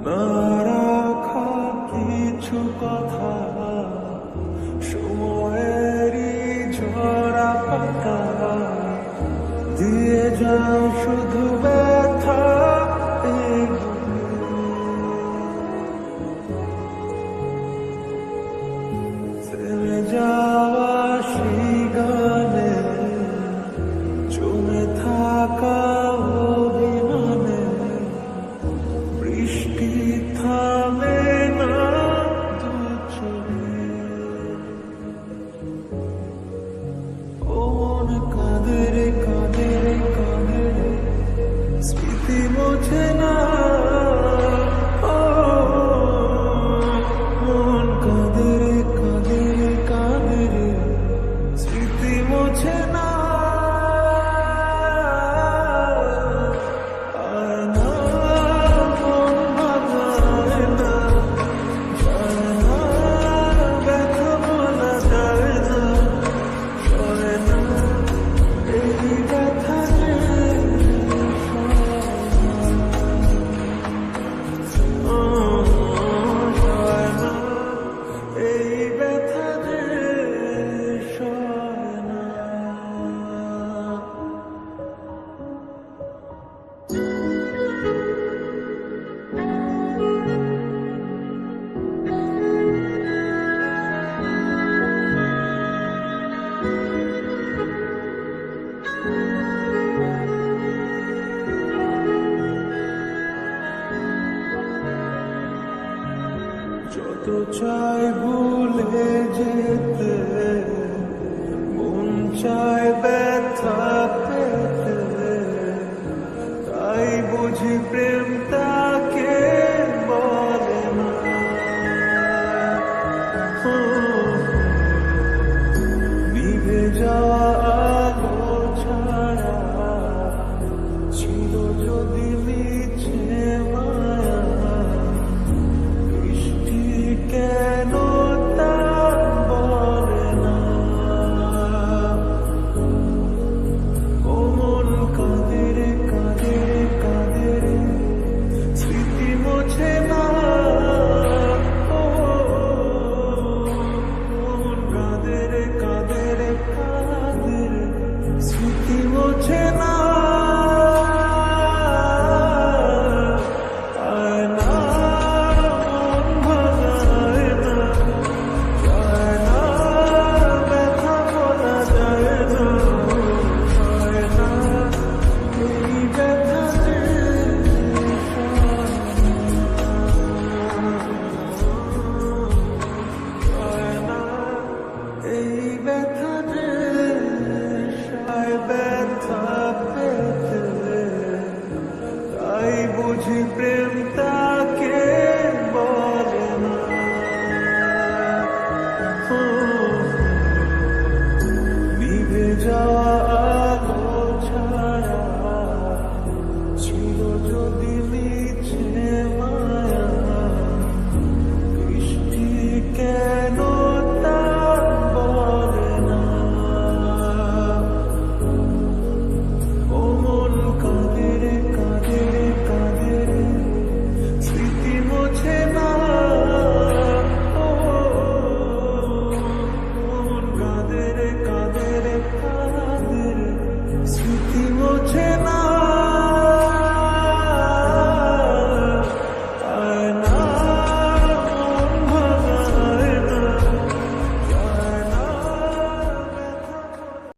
না রাখা কিছু কথা সময়েরই ঝরা পাতা দিয়ে যাও শুধু ব্যথা থেমে যাওয়া সেই গানে জমে থাকা অভিমানে বৃষ্টি থামে না দু চোখে ও মন কাঁদে রে কাঁদে রে কাঁদে রে স্মৃতি মোছে না ও মন কাঁদে রে কাঁদে রে কাঁদে রে স্মৃতি মোছে না যত চাই ভুলে যেতে মন চায় ব্যথা পেতে তাই বুঝি প্রেম তাকে বলে না নিভে যাওয়া আলো ছাড়া ছিল যদি মিছে মায়া কেন তা বলে না ও মন কাঁদে রে কাঁদে রে কাঁদে রে স্মৃতি মোছে না ও মন কাঁদে রে কাঁদে রে কাঁদে রে স্মৃতি মোছে না ব্যথা পেতে তাই বুঝি প্রেম তা